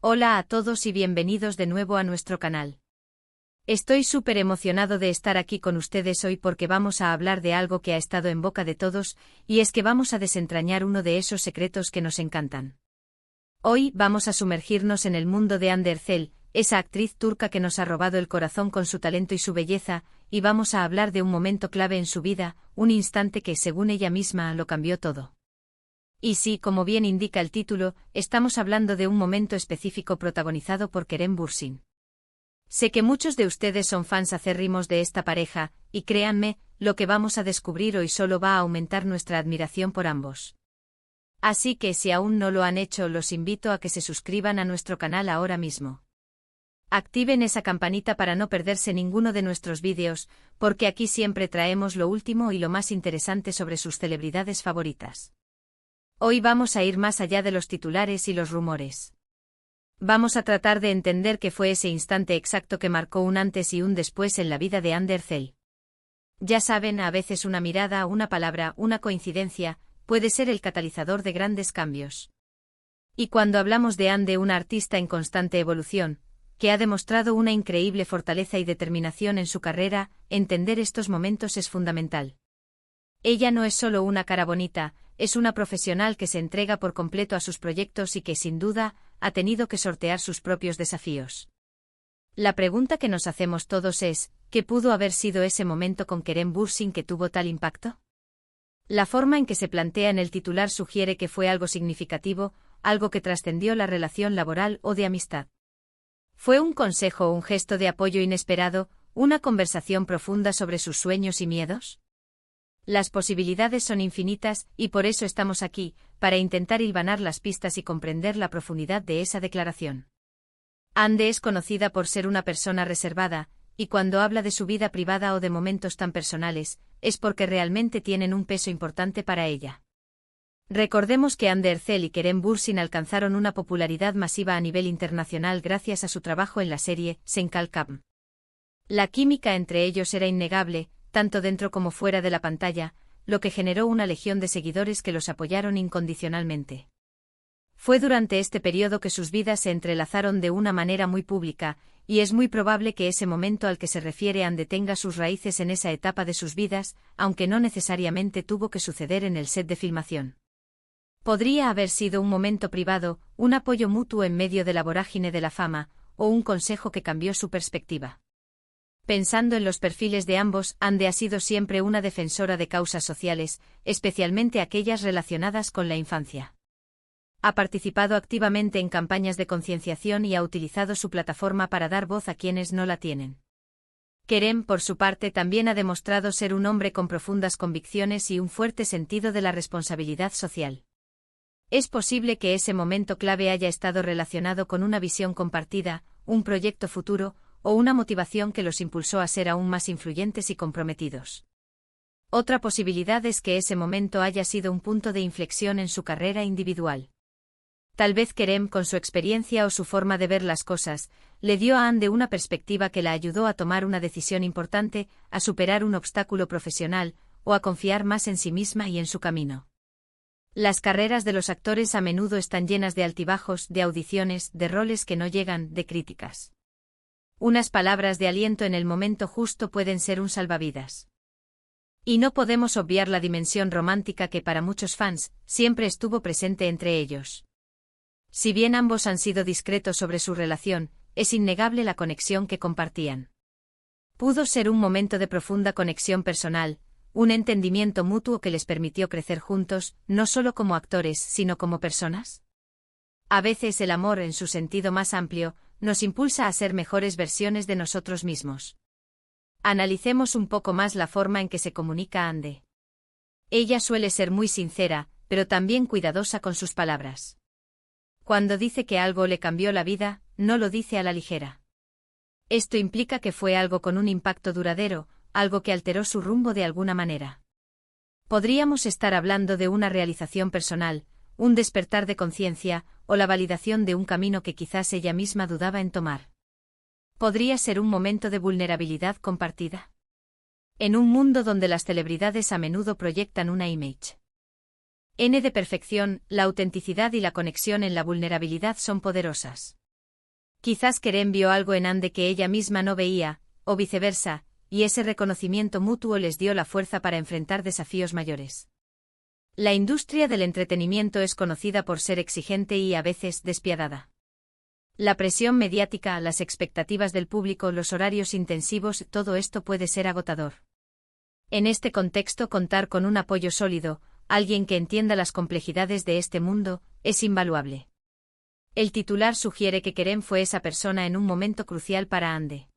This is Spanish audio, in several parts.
Hola a todos y bienvenidos de nuevo a nuestro canal. Estoy súper emocionado de estar aquí con ustedes hoy porque vamos a hablar de algo que ha estado en boca de todos, y es que vamos a desentrañar uno de esos secretos que nos encantan. Hoy vamos a sumergirnos en el mundo de Hande Erçel, esa actriz turca que nos ha robado el corazón con su talento y su belleza, y vamos a hablar de un momento clave en su vida, un instante que, según ella misma, lo cambió todo. Y sí, como bien indica el título, estamos hablando de un momento específico protagonizado por Kerem Bürsin. Sé que muchos de ustedes son fans acérrimos de esta pareja, y créanme, lo que vamos a descubrir hoy solo va a aumentar nuestra admiración por ambos. Así que si aún no lo han hecho, los invito a que se suscriban a nuestro canal ahora mismo. Activen esa campanita para no perderse ninguno de nuestros vídeos, porque aquí siempre traemos lo último y lo más interesante sobre sus celebridades favoritas. Hoy vamos a ir más allá de los titulares y los rumores. Vamos a tratar de entender qué fue ese instante exacto que marcó un antes y un después en la vida de Hande Erçel. Ya saben, a veces una mirada, una palabra, una coincidencia, puede ser el catalizador de grandes cambios. Y cuando hablamos de Hande, una artista en constante evolución, que ha demostrado una increíble fortaleza y determinación en su carrera, entender estos momentos es fundamental. Ella no es solo una cara bonita, es una profesional que se entrega por completo a sus proyectos y que, sin duda, ha tenido que sortear sus propios desafíos. La pregunta que nos hacemos todos es, ¿qué pudo haber sido ese momento con Kerem Bürsin que tuvo tal impacto? La forma en que se plantea en el titular sugiere que fue algo significativo, algo que trascendió la relación laboral o de amistad. ¿Fue un consejo o un gesto de apoyo inesperado, una conversación profunda sobre sus sueños y miedos? Las posibilidades son infinitas, y por eso estamos aquí, para intentar hilvanar las pistas y comprender la profundidad de esa declaración. Hande es conocida por ser una persona reservada, y cuando habla de su vida privada o de momentos tan personales, es porque realmente tienen un peso importante para ella. Recordemos que Hande Erçel y Kerem Bürsin alcanzaron una popularidad masiva a nivel internacional gracias a su trabajo en la serie Sen Kalkam. La química entre ellos era innegable, tanto dentro como fuera de la pantalla, lo que generó una legión de seguidores que los apoyaron incondicionalmente. Fue durante este periodo que sus vidas se entrelazaron de una manera muy pública, y es muy probable que ese momento al que se refiere Hande tenga sus raíces en esa etapa de sus vidas, aunque no necesariamente tuvo que suceder en el set de filmación. Podría haber sido un momento privado, un apoyo mutuo en medio de la vorágine de la fama, o un consejo que cambió su perspectiva. Pensando en los perfiles de ambos, Hande ha sido siempre una defensora de causas sociales, especialmente aquellas relacionadas con la infancia. Ha participado activamente en campañas de concienciación y ha utilizado su plataforma para dar voz a quienes no la tienen. Kerem, por su parte, también ha demostrado ser un hombre con profundas convicciones y un fuerte sentido de la responsabilidad social. Es posible que ese momento clave haya estado relacionado con una visión compartida, un proyecto futuro, o una motivación que los impulsó a ser aún más influyentes y comprometidos. Otra posibilidad es que ese momento haya sido un punto de inflexión en su carrera individual. Tal vez Kerem, con su experiencia o su forma de ver las cosas, le dio a Hande una perspectiva que la ayudó a tomar una decisión importante, a superar un obstáculo profesional, o a confiar más en sí misma y en su camino. Las carreras de los actores a menudo están llenas de altibajos, de audiciones, de roles que no llegan, de críticas. Unas palabras de aliento en el momento justo pueden ser un salvavidas. Y no podemos obviar la dimensión romántica que para muchos fans siempre estuvo presente entre ellos. Si bien ambos han sido discretos sobre su relación, es innegable la conexión que compartían. Pudo ser un momento de profunda conexión personal, un entendimiento mutuo que les permitió crecer juntos, no solo como actores, sino como personas. A veces el amor, en su sentido más amplio, nos impulsa a ser mejores versiones de nosotros mismos. Analicemos un poco más la forma en que se comunica Hande. Ella suele ser muy sincera, pero también cuidadosa con sus palabras. Cuando dice que algo le cambió la vida, no lo dice a la ligera. Esto implica que fue algo con un impacto duradero, algo que alteró su rumbo de alguna manera. Podríamos estar hablando de una realización personal, un despertar de conciencia, o la validación de un camino que quizás ella misma dudaba en tomar. ¿Podría ser un momento de vulnerabilidad compartida? En un mundo donde las celebridades a menudo proyectan una image N de perfección, la autenticidad y la conexión en la vulnerabilidad son poderosas. Quizás Kerem vio algo en Ande que ella misma no veía, o viceversa, y ese reconocimiento mutuo les dio la fuerza para enfrentar desafíos mayores. La industria del entretenimiento es conocida por ser exigente y a veces despiadada. La presión mediática, las expectativas del público, los horarios intensivos, todo esto puede ser agotador. En este contexto, contar con un apoyo sólido, alguien que entienda las complejidades de este mundo, es invaluable. El titular sugiere que Kerem fue esa persona en un momento crucial para Ande.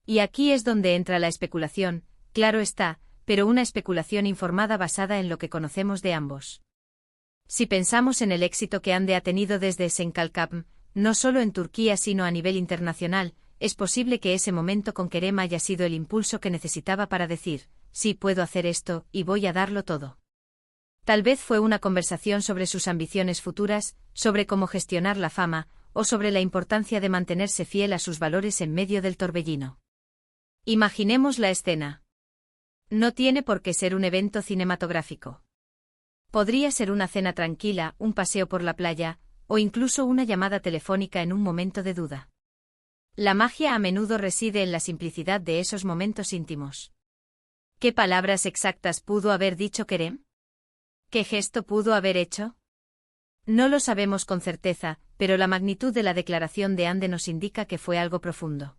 Y aquí es donde entra la especulación, claro está, pero una especulación informada basada en lo que conocemos de ambos. Si pensamos en el éxito que Ande ha tenido desde Senkalkapm, no solo en Turquía sino a nivel internacional, es posible que ese momento con Kerem haya sido el impulso que necesitaba para decir, sí puedo hacer esto, y voy a darlo todo. Tal vez fue una conversación sobre sus ambiciones futuras, sobre cómo gestionar la fama, o sobre la importancia de mantenerse fiel a sus valores en medio del torbellino. Imaginemos la escena. No tiene por qué ser un evento cinematográfico. Podría ser una cena tranquila, un paseo por la playa, o incluso una llamada telefónica en un momento de duda. La magia a menudo reside en la simplicidad de esos momentos íntimos. ¿Qué palabras exactas pudo haber dicho Kerem? ¿Qué gesto pudo haber hecho? No lo sabemos con certeza, pero la magnitud de la declaración de Ande nos indica que fue algo profundo.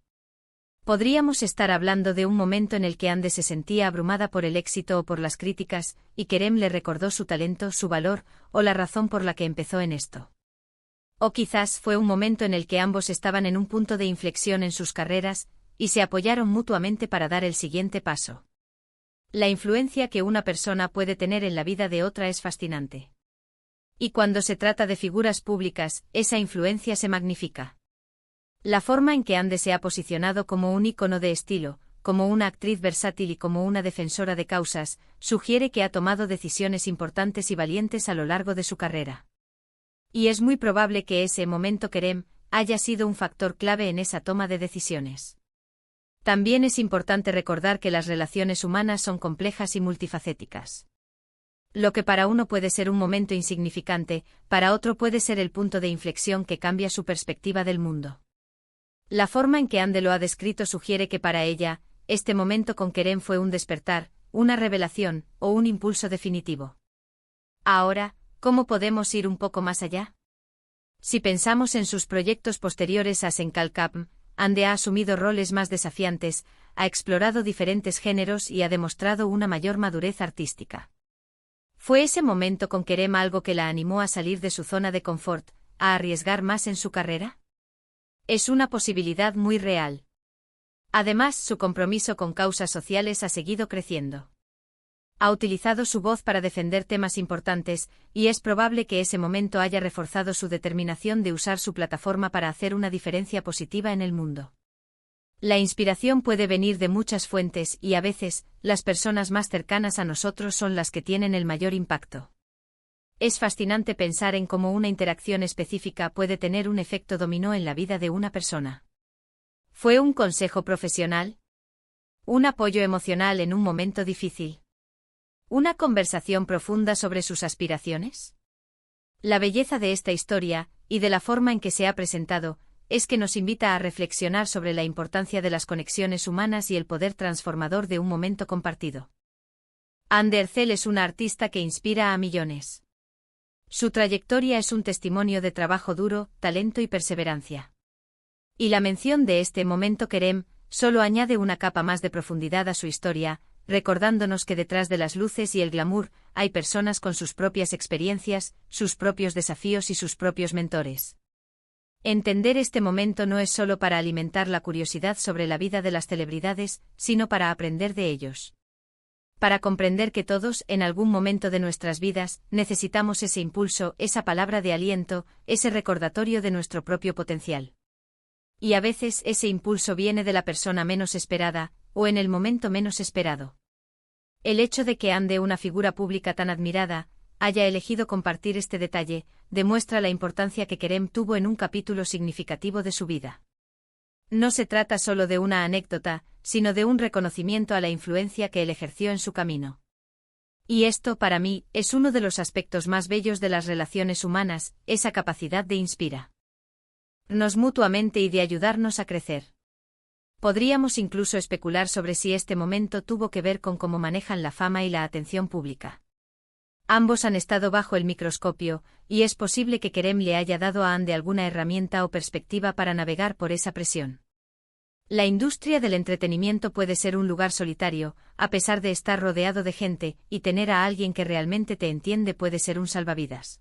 Podríamos estar hablando de un momento en el que Ande se sentía abrumada por el éxito o por las críticas, y Kerem le recordó su talento, su valor, o la razón por la que empezó en esto. O quizás fue un momento en el que ambos estaban en un punto de inflexión en sus carreras, y se apoyaron mutuamente para dar el siguiente paso. La influencia que una persona puede tener en la vida de otra es fascinante. Y cuando se trata de figuras públicas, esa influencia se magnifica. La forma en que Ande se ha posicionado como un ícono de estilo, como una actriz versátil y como una defensora de causas, sugiere que ha tomado decisiones importantes y valientes a lo largo de su carrera. Y es muy probable que ese momento Kerem haya sido un factor clave en esa toma de decisiones. También es importante recordar que las relaciones humanas son complejas y multifacéticas. Lo que para uno puede ser un momento insignificante, para otro puede ser el punto de inflexión que cambia su perspectiva del mundo. La forma en que Ande lo ha descrito sugiere que para ella, este momento con Kerem fue un despertar, una revelación, o un impulso definitivo. Ahora, ¿cómo podemos ir un poco más allá? Si pensamos en sus proyectos posteriores a Senkalkapm, Ande ha asumido roles más desafiantes, ha explorado diferentes géneros y ha demostrado una mayor madurez artística. ¿Fue ese momento con Kerem algo que la animó a salir de su zona de confort, a arriesgar más en su carrera? Es una posibilidad muy real. Además, su compromiso con causas sociales ha seguido creciendo. Ha utilizado su voz para defender temas importantes, y es probable que ese momento haya reforzado su determinación de usar su plataforma para hacer una diferencia positiva en el mundo. La inspiración puede venir de muchas fuentes y a veces, las personas más cercanas a nosotros son las que tienen el mayor impacto. Es fascinante pensar en cómo una interacción específica puede tener un efecto dominó en la vida de una persona. ¿Fue un consejo profesional? ¿Un apoyo emocional en un momento difícil? ¿Una conversación profunda sobre sus aspiraciones? La belleza de esta historia, y de la forma en que se ha presentado, es que nos invita a reflexionar sobre la importancia de las conexiones humanas y el poder transformador de un momento compartido. Ande Erçel es una artista que inspira a millones. Su trayectoria es un testimonio de trabajo duro, talento y perseverancia. Y la mención de este momento Kerem solo añade una capa más de profundidad a su historia, recordándonos que detrás de las luces y el glamour hay personas con sus propias experiencias, sus propios desafíos y sus propios mentores. Entender este momento no es solo para alimentar la curiosidad sobre la vida de las celebridades, sino para aprender de ellos. Para comprender que todos, en algún momento de nuestras vidas, necesitamos ese impulso, esa palabra de aliento, ese recordatorio de nuestro propio potencial. Y a veces ese impulso viene de la persona menos esperada, o en el momento menos esperado. El hecho de que Ande, una figura pública tan admirada, haya elegido compartir este detalle, demuestra la importancia que Kerem tuvo en un capítulo significativo de su vida. No se trata solo de una anécdota, sino de un reconocimiento a la influencia que él ejerció en su camino. Y esto, para mí, es uno de los aspectos más bellos de las relaciones humanas, esa capacidad de inspirar. nos mutuamente y de ayudarnos a crecer. Podríamos incluso especular sobre si este momento tuvo que ver con cómo manejan la fama y la atención pública. Ambos han estado bajo el microscopio, y es posible que Kerem le haya dado a Ande alguna herramienta o perspectiva para navegar por esa presión. La industria del entretenimiento puede ser un lugar solitario, a pesar de estar rodeado de gente, y tener a alguien que realmente te entiende puede ser un salvavidas.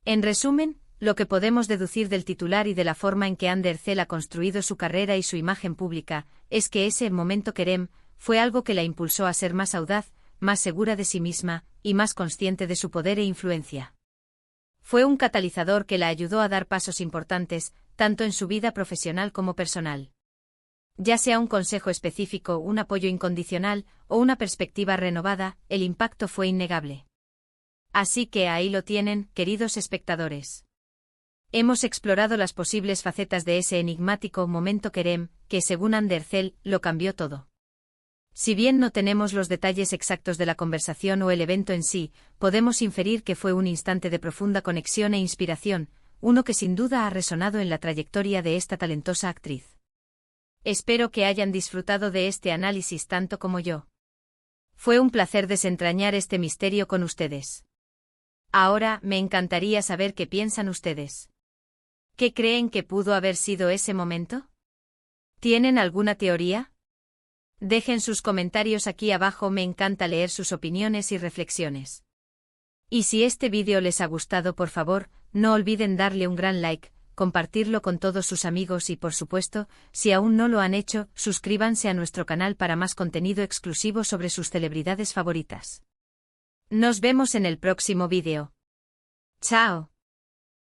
En resumen, lo que podemos deducir del titular y de la forma en que Ande Erçel ha construido su carrera y su imagen pública, es que ese momento Kerem fue algo que la impulsó a ser más audaz, más segura de sí misma, y más consciente de su poder e influencia. Fue un catalizador que la ayudó a dar pasos importantes, tanto en su vida profesional como personal. Ya sea un consejo específico, un apoyo incondicional, o una perspectiva renovada, el impacto fue innegable. Así que ahí lo tienen, queridos espectadores. Hemos explorado las posibles facetas de ese enigmático momento Kerem, que según Ande Erçel, lo cambió todo. Si bien no tenemos los detalles exactos de la conversación o el evento en sí, podemos inferir que fue un instante de profunda conexión e inspiración, uno que sin duda ha resonado en la trayectoria de esta talentosa actriz. Espero que hayan disfrutado de este análisis tanto como yo. Fue un placer desentrañar este misterio con ustedes. Ahora, me encantaría saber qué piensan ustedes. ¿Qué creen que pudo haber sido ese momento? ¿Tienen alguna teoría? Dejen sus comentarios aquí abajo, me encanta leer sus opiniones y reflexiones. Y si este vídeo les ha gustado, por favor, no olviden darle un gran like, compartirlo con todos sus amigos y por supuesto, si aún no lo han hecho, suscríbanse a nuestro canal para más contenido exclusivo sobre sus celebridades favoritas. Nos vemos en el próximo vídeo. ¡Chao!